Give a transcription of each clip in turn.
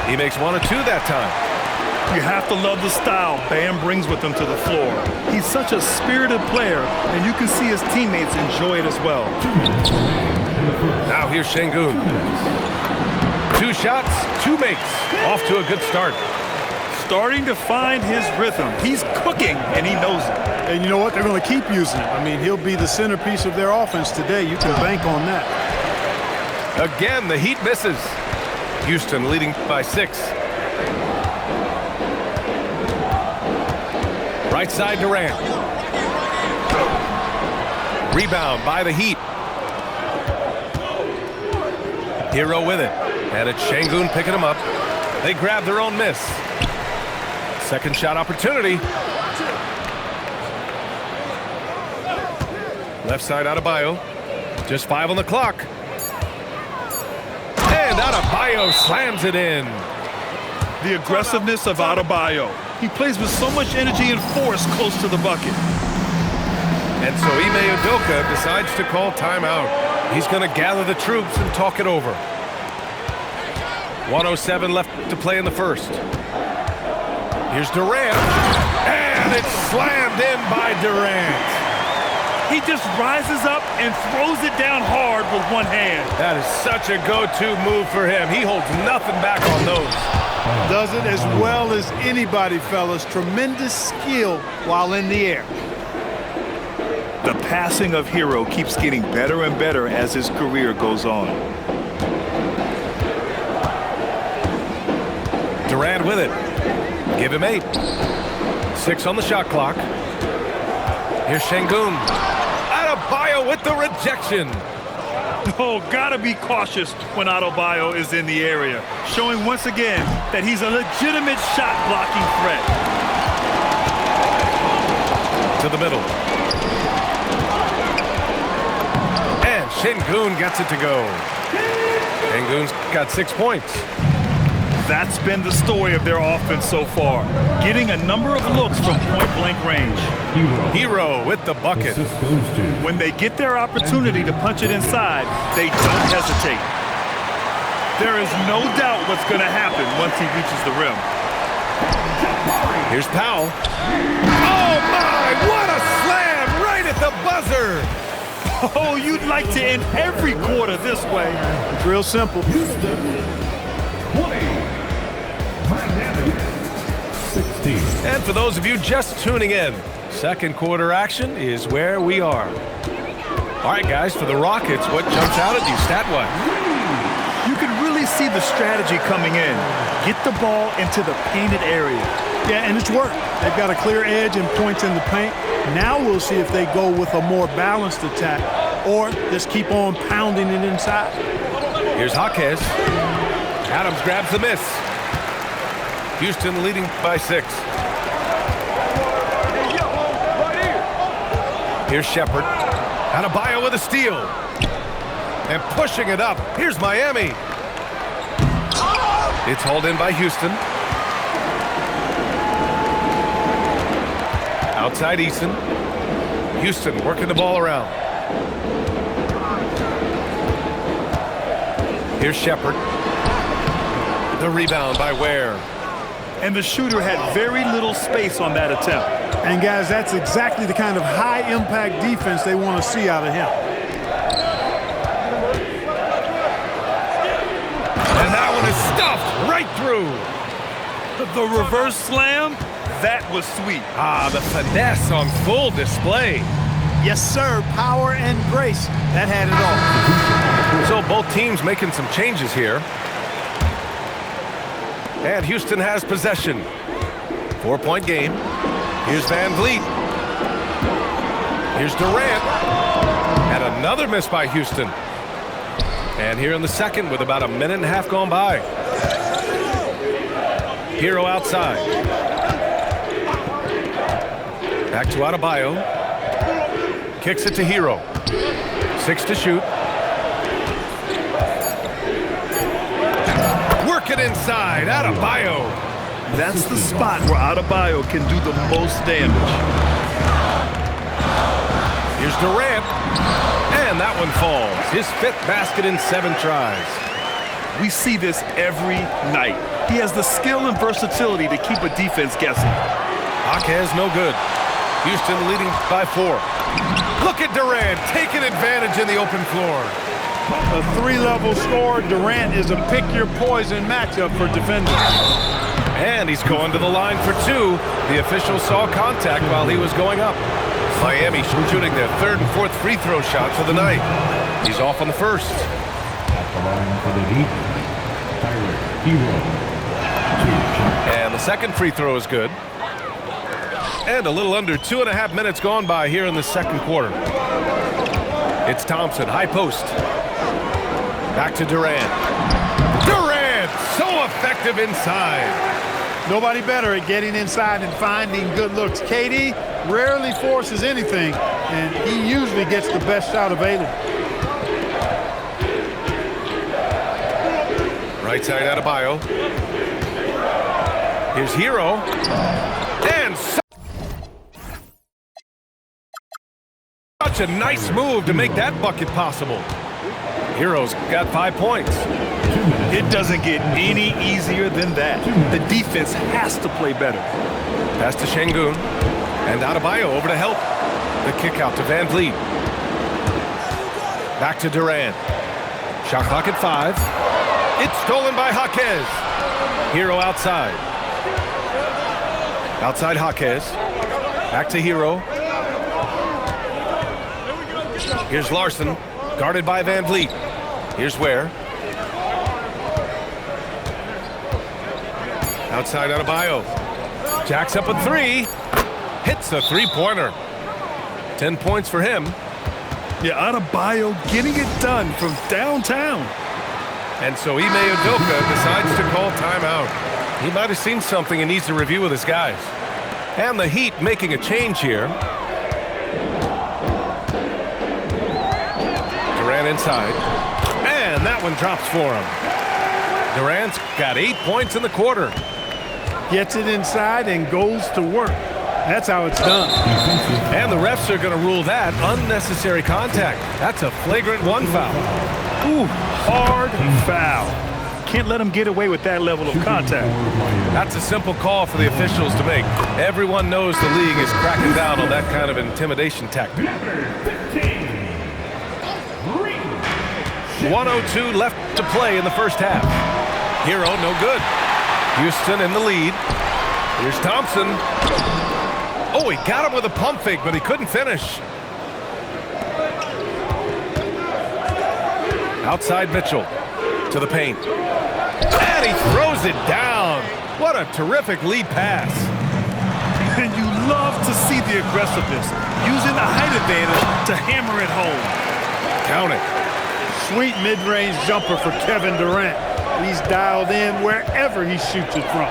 He makes 1 of 2 that time. You have to love the style Bam brings with him to the floor. He's such a spirited player, and you can see his teammates enjoy it as well. Now here's Şengün. 2 shots, 2 makes. Off to a good start. Starting to find his rhythm. He's cooking, and he knows it. And you know what? They're going to keep using him. I mean, he'll be the centerpiece of their offense today. You can bank on that. Again, the Heat misses. Houston leading by 6. Right side Durant. Rebound by the Heat. Hero with it. And it's Şengün picking him up. They grab their own miss. Second shot opportunity. Left side Adebayo. Just 5 on the clock. And Adebayo slams it in. The aggressiveness of Adebayo. He plays with so much energy and force close to the bucket. And so Ime Udoka decides to call timeout. He's going to gather the troops and talk it over. 1:07 left to play in the first. Here's Durant. And it's slammed in by Durant. He just rises up and throws it down hard with one hand. That is such a go-to move for him. He holds nothing back on those. Does it as well as anybody, fellas. Tremendous skill while in the air. The passing of Hero keeps getting better and better as his career goes on. Durant with it. Give him 8. 6 on the shot clock. Here's Şengün. Adebayo with the rejection. Oh, gotta be cautious when Adebayo is in the area, showing once again that he's a legitimate shot-blocking threat. To the middle. And Şengün gets it to go. Şengün's got 6 points. That's been the story of their offense so far, getting a number of looks from point-blank range. Hero with the bucket. When they get their opportunity to punch it inside, they don't hesitate. There is no doubt what's going to happen once he reaches the rim. Here's Powell. Oh my, what a slam right at the buzzer. Oh, you'd like to end every quarter this way. It's real simple. And for those of you just tuning in, second quarter action is where we are. All right, guys, for the Rockets, what jumps out at you stat-wise? You can really see the strategy coming in. Get the ball into the painted area. Yeah, and it's worked. They've got a clear edge and points in the paint. Now we'll see if they go with a more balanced attack or just keep on pounding it inside. Here's Jaquez. Adams grabs the miss. Houston leading by 6. Here's Shepherd. Adebayo with a steal. And pushing it up. Here's Miami. It's hauled in by Houston. Outside Eason. Houston working the ball around. Here's Shepherd. The rebound by Ware. And the shooter had very little space on that attempt. And guys, that's exactly the kind of high-impact defense they want to see out of him. And that one is stuffed right through. The reverse slam, that was sweet. Ah, the finesse on full display. Yes, sir. Power and grace. That had it all. So both teams making some changes here. And Houston has possession. 4-point game. Here's Van Vliet. Here's Durant. And another miss by Houston. And here in the second with about a minute and a half gone by. Hero outside. Back to Adebayo. Kicks it to Hero. 6 to shoot. Work it inside. Adebayo. That's the spot where Adebayo can do the most damage. Here's Durant. And that one falls. His 5th basket in 7 tries. We see this every night. He has the skill and versatility to keep a defense guessing. Jaquez no good. Houston leading by 4. Look at Durant taking advantage in the open floor. A 3-level score. Durant is a pick-your-poison matchup for defenders. And he's going to the line for 2. The official saw contact while he was going up. Miami shooting their 3rd and 4th free throw shots of the night. He's off on the first. At the line for the Heat, Tyler Hero. And the second free throw is good. And a little under 2.5 minutes gone by here in the second quarter. It's Thompson, high post. Back to Durant. Durant, so effective inside. Nobody better at getting inside and finding good looks. KD rarely forces anything, and he usually gets the best shot available. Right side Adebayo. Here's Hero. And such a nice move to make that bucket possible. Hero's got 5 points. It doesn't get any easier than that. The defense has to play better. Pass to Şengün. And Adebayo over to help. The kick out to Van Vliet. Back to Durant. Shot clock at 5. It's stolen by Jaquez. Hero outside. Outside Jaquez. Back to Hero. Here's Larson. Guarded by Van Vliet. Here's Ware. Outside Adebayo. Jacks up a 3. Hits a 3-pointer. 10 points for him. Yeah, Adebayo getting it done from downtown. And so Ime Udoka decides to call timeout. He might have seen something and needs to review with his guys. And the Heat making a change here. Durant inside. And that one drops for him. Durant's got 8 points in the quarter. Gets it inside and goes to work. That's how it's done. And the refs are going to rule that unnecessary contact. That's a flagrant 1 foul. Ooh, hard foul. Can't let him get away with that level of contact. That's a simple call for the officials to make. Everyone knows the league is cracking down on that kind of intimidation tactic. 1:02 left to play in the first half. Hero no good. Houston in the lead. Here's Thompson. Oh, he got him with a pump fake, but he couldn't finish. Outside Mitchell to the paint. And he throws it down. What a terrific lead pass. And you love to see the aggressiveness, using the height advantage to hammer it home. Count it. Sweet mid-range jumper for Kevin Durant. He's dialed in wherever he shoots it from.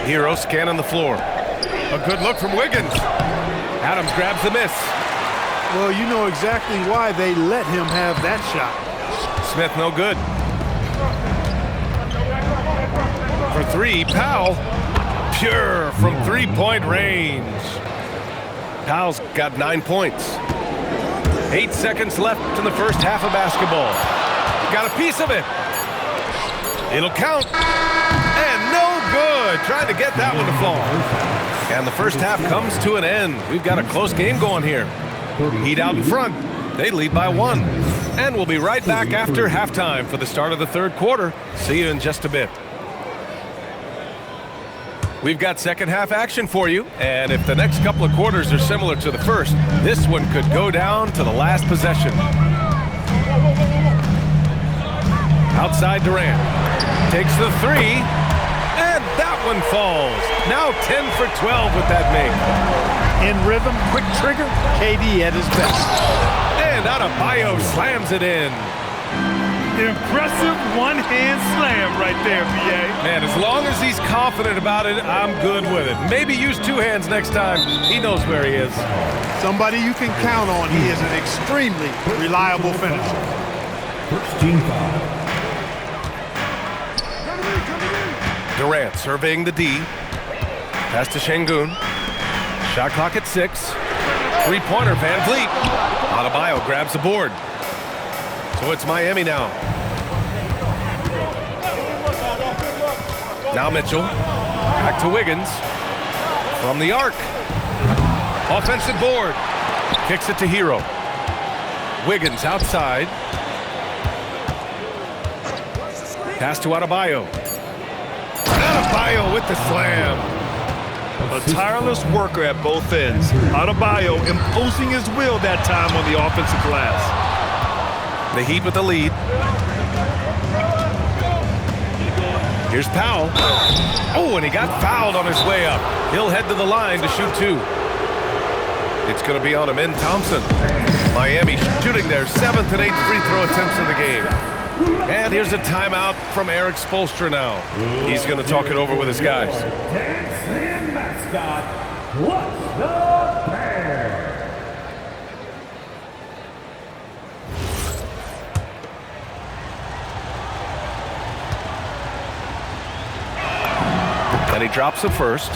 Hero scanning the floor. A good look from Wiggins. Adams grabs the miss. Well, you know exactly why they let him have that shot. Smith no good. For 3, Powell. Pure from 3-point range. Powell's got 9 points. 8 seconds left in the first half of basketball. Got a piece of it. It'll count. And no good. Trying to get that one to fall. And the first half comes to an end. We've got a close game going here. Heat out in front. They lead by 1. And we'll be right back after halftime for the start of the third quarter. See you in just a bit. We've got second half action for you, and if the next couple of quarters are similar to the first, this one could go down to the last possession. Outside Durant. Takes the 3, and that one falls. Now 10 for 12 with that make. In rhythm, quick trigger, KD at his best. And Adebayo slams it in. Impressive one-hand slam right there, B.A. Man, as long as he's confident about it, I'm good with it. Maybe use 2 hands next time. He knows where he is. Somebody you can count on. He is an extremely reliable finisher. First team foul. Durant surveying the D. Pass to Şengün. Shot clock at 6. 3-pointer, Van Vliet. Adebayo grabs the board. So it's Miami now. Now Mitchell. Back to Wiggins. From the arc. Offensive board. Kicks it to Hero. Wiggins outside. Pass to Adebayo. Adebayo with the slam. A tireless worker at both ends. Adebayo imposing his will that time on the offensive glass. The Heat with the lead. Here's Powell. Oh, and he got fouled on his way up. He'll head to the line to shoot two. It's going to be on Amen Thompson. Miami shooting their 7th and 8th free throw attempts of the game. And here's a timeout from Eric Spoelstra now. He's going to talk it over with his guys. What's the pair? And he drops the first.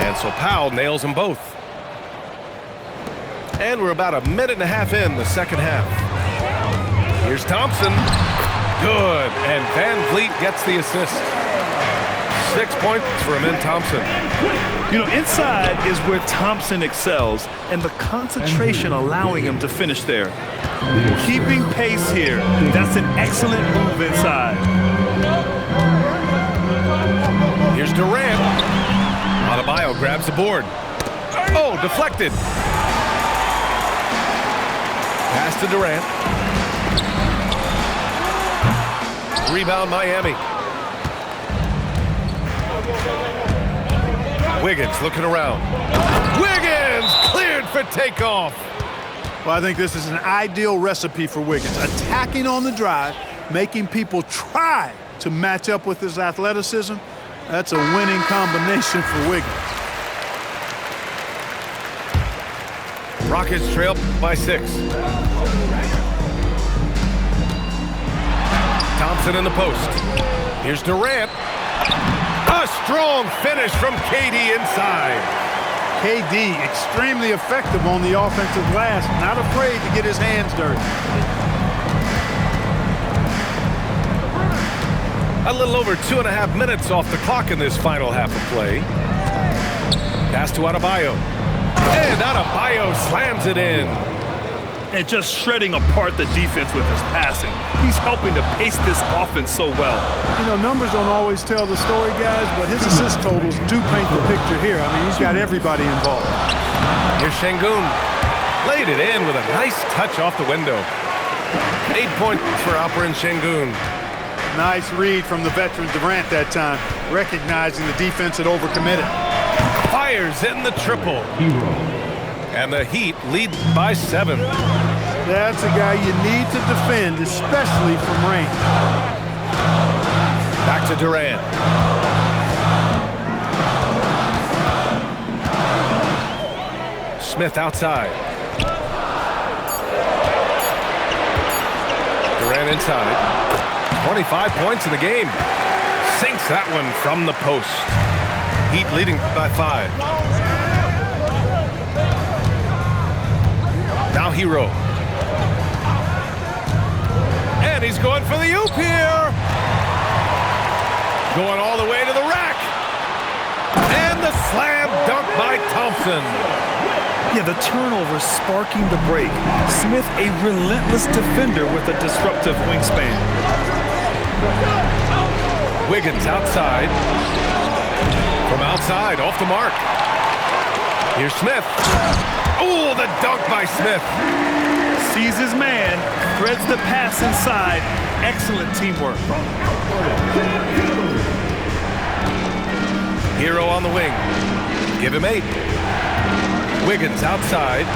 And so Powell nails them both. And we're about a minute and a half in the second half. Here's Thompson. Good. And Van Vliet gets the assist. 6 points for Amen Thompson. You know, inside is where Thompson excels, and the concentration allowing him to finish there. Keeping pace here. That's an excellent move inside. Here's Durant. Adebayo grabs the board. Oh, deflected. Pass to Durant. Rebound Miami. Wiggins looking around. Wiggins cleared for takeoff. Well, I think this is an ideal recipe for Wiggins. Attacking on the drive, making people try to match up with his athleticism. That's a winning combination for Wiggins. Rockets trail by 6. Thompson in the post. Here's Durant. A strong finish from KD inside. KD extremely effective on the offensive glass, not afraid to get his hands dirty. A little over 2.5 minutes off the clock in this final half of play. Pass to Adebayo. And Adebayo slams it in. And just shredding apart the defense with his passing. He's helping to pace this offense so well. You know, numbers don't always tell the story, guys, but his assist totals do paint the picture here. I mean, he's got everybody involved. Here's Şengün. Laid it in with a nice touch off the window. 8 points for Alperen Şengün. Nice read from the veteran Durant that time, recognizing the defense had overcommitted. Fires in the triple. And the Heat lead by 7. That's a guy you need to defend, especially from range. Back to Durant. Smith outside. Durant inside. 25 points in the game. Sinks that one from the post. Heat leading by 5. Now Hero. And he's going for the oop here. Going all the way to the rack. And the slam dunk by Thompson. Yeah, the turnover sparking the break. Smith, a relentless defender with a disruptive wingspan. Wiggins outside. From outside, off the mark. Here's Smith. Oh, the dunk by Smith. Sees his man, threads the pass inside. Excellent teamwork. Hero on the wing. Give him 8. Wiggins outside.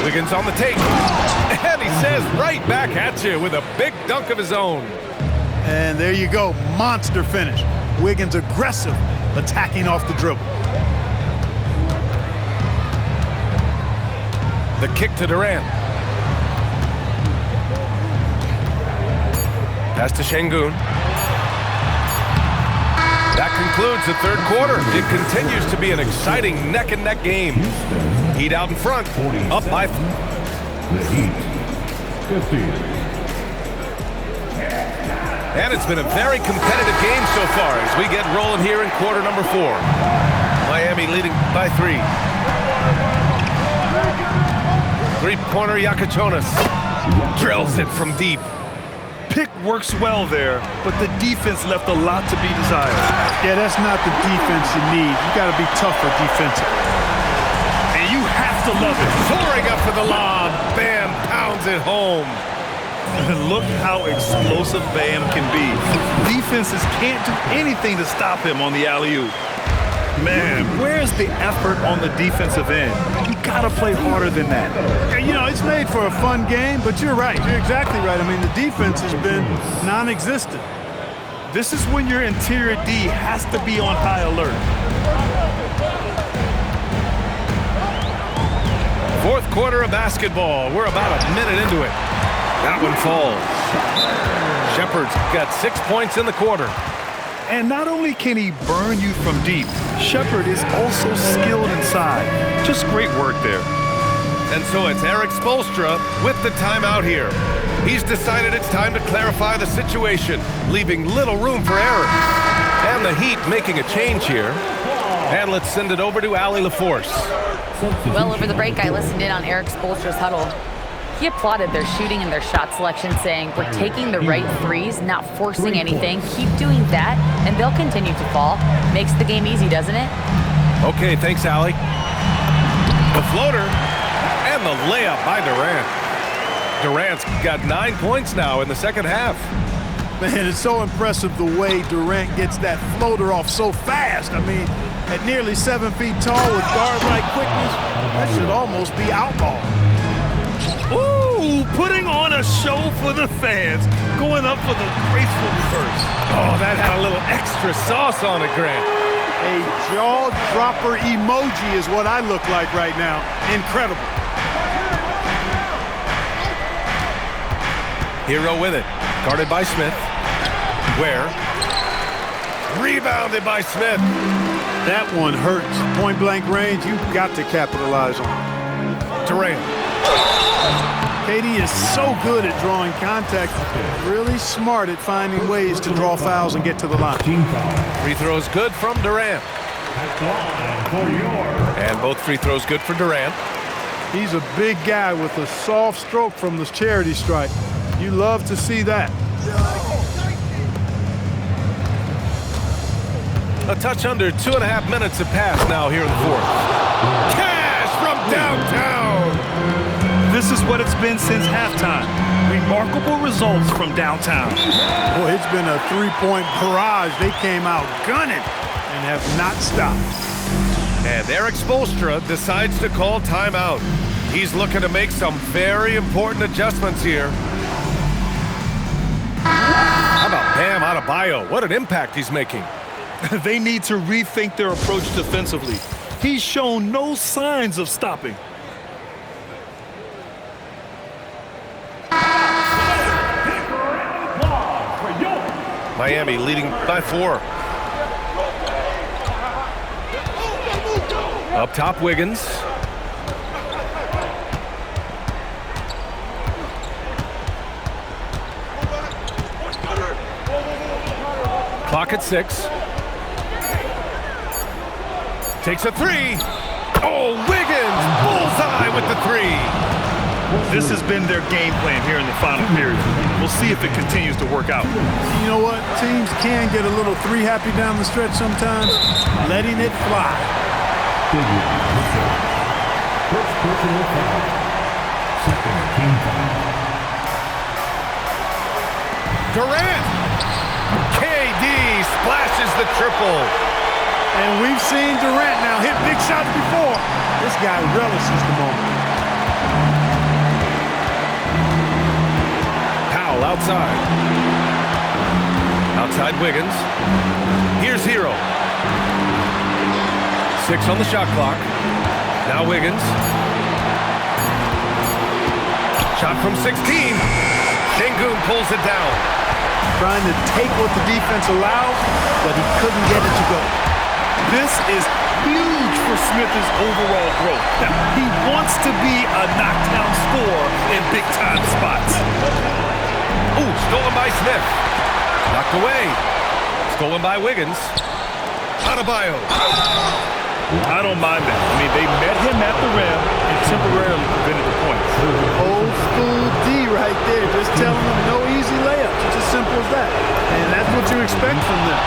Wiggins on the take. And he says right back at you with a big dunk of his own. And there you go, monster finish. Wiggins aggressive, attacking off the dribble. The kick to Durant. Pass to Şengün. That concludes the third quarter. It continues to be an exciting neck-and-neck game. Heat out in front, up by... The Heat, 50. And it's been a very competitive game so far as we get rolling here in quarter number 4. Miami leading by 3. Three-pointer Yakachonis drills it from deep. Pick works well there, but the defense left a lot to be desired. Yeah, that's not the defense you need. You got to be tougher defensively. And you have to love it. Soaring up for the lob. Bam pounds it home. Look how explosive Bam can be. Defenses can't do anything to stop him on the alley-oop. Man, where's the effort on the defensive end? You gotta play harder than that. Yeah, you know, it's made for a fun game, but you're right. You're exactly right. I mean, the defense has been non-existent. This is when your interior D has to be on high alert. Fourth quarter of basketball. We're about a minute into it. That one falls. Shepard's got 6 points in the quarter. And not only can he burn you from deep, Shepard is also skilled inside. Just great work there. And so it's Erik Spoelstra with the timeout here. He's decided it's time to clarify the situation, leaving little room for error. And the Heat making a change here. And let's send it over to Allie LaForce. Well, over the break, I listened in on Erik Spoelstra's huddle. He applauded their shooting and their shot selection, saying, "We're taking the right threes, not forcing anything. Keep doing that, and they'll continue to fall." Makes the game easy, doesn't it? Okay, thanks, Allie. The floater and the layup by Durant. Durant's got 9 points now in the second half. Man, it's so impressive the way Durant gets that floater off so fast. I mean, at nearly 7 feet tall with guard-like quickness, that should almost be outlaw. Ooh, putting on a show for the fans, going up for the graceful reverse. Oh, that had a little extra sauce on it, Grant. A jaw-dropper emoji is what I look like right now. Incredible. Hero with it. Guarded by Smith. Ware. Rebounded by Smith. That one hurts. Point-blank range, you've got to capitalize on. Durant. KD is so good at drawing contact, really smart at finding ways to draw fouls and get to the line. Free throws good from Durant. And both free throws good for Durant. He's a big guy with a soft stroke from the charity stripe. You love to see that. A touch under 2.5 minutes have passed now here in the fourth. Cash from downtown. This is what it's been since halftime. Remarkable results from downtown. Boy, it's been a three-point barrage. They came out gunning and have not stopped. And Erik Spoelstra decides to call timeout. He's looking to make some very important adjustments here. How about Bam Adebayo? What an impact he's making. They need to rethink their approach defensively. He's shown no signs of stopping. Miami leading by 4. Up top, Wiggins. Clock at 6. Takes a 3. Oh, Wiggins! Bullseye with the 3. This has been their game plan here in the final period. We'll see if it continues to work out. You know what? Teams can get a little three-happy down the stretch sometimes. Letting it fly. First personal foul. Second team foul. Durant! KD splashes the triple. And we've seen Durant now hit big shots before. This guy relishes the moment. Powell outside. Outside Wiggins. Here's Hero. 6 on the shot clock. Now Wiggins. Shot from 16. Sengun pulls it down. trying to take what the defense allowed, but he couldn't get it to go. This is huge for Smith's overall growth. Now, he wants to be a knockdown scorer in big-time spots. Ooh, stolen by Smith. Knocked away. Stolen by Wiggins. Adebayo. I don't mind that. I mean, they met him at the rim and temporarily prevented the points. Old school D right there, just telling them no easy layups. It's as simple as that. And that's what you expect from them.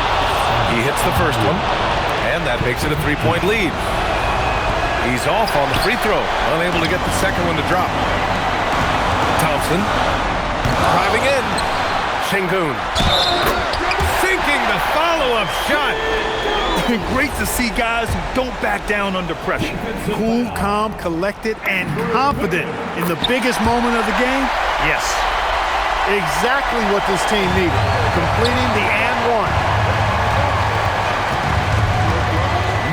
He hits the first one, and that makes it a 3-point lead. He's off on the free throw, unable to get the second one to drop. Thompson, driving in. Şengün, sinking the follow-up shot. Great to see guys who don't back down under pressure. Cool, calm, collected, and confident in the biggest moment of the game. Yes, exactly what this team needed, completing the and one.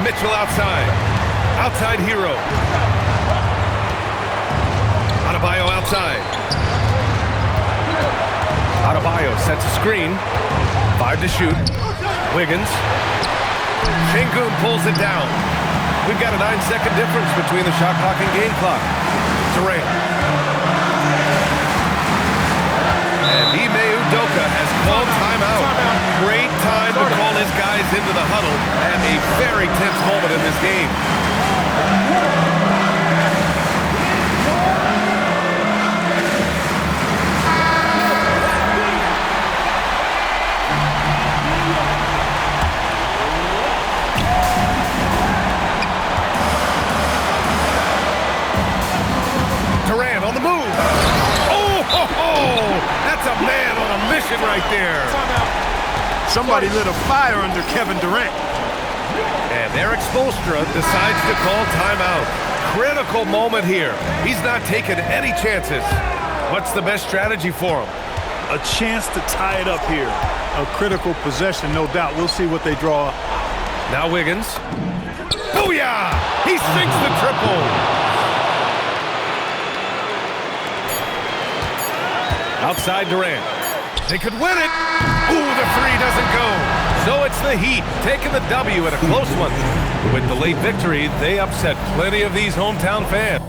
Mitchell outside. Outside hero. Adebayo outside. Adebayo sets a screen. 5 to shoot. Wiggins. Şengün pulls it down. We've got a 9-second difference between the shot clock and game clock. Durant. And Ime Udoka has called timeout. Great time to call his guys into the huddle at a very tense moment in this game. Durant on the move. That's a man on a mission right there. Somebody lit a fire under Kevin Durant. And Erik Spoelstra decides to call timeout. Critical moment here. He's not taking any chances. What's the best strategy for him? A chance to tie it up here. A critical possession, no doubt. We'll see what they draw up. Now Wiggins. Booyah! He sinks the triple. Outside Durant. They could win it. Ooh, the three doesn't go. So it's the Heat taking the W at a close one. With the late victory, they upset plenty of these hometown fans.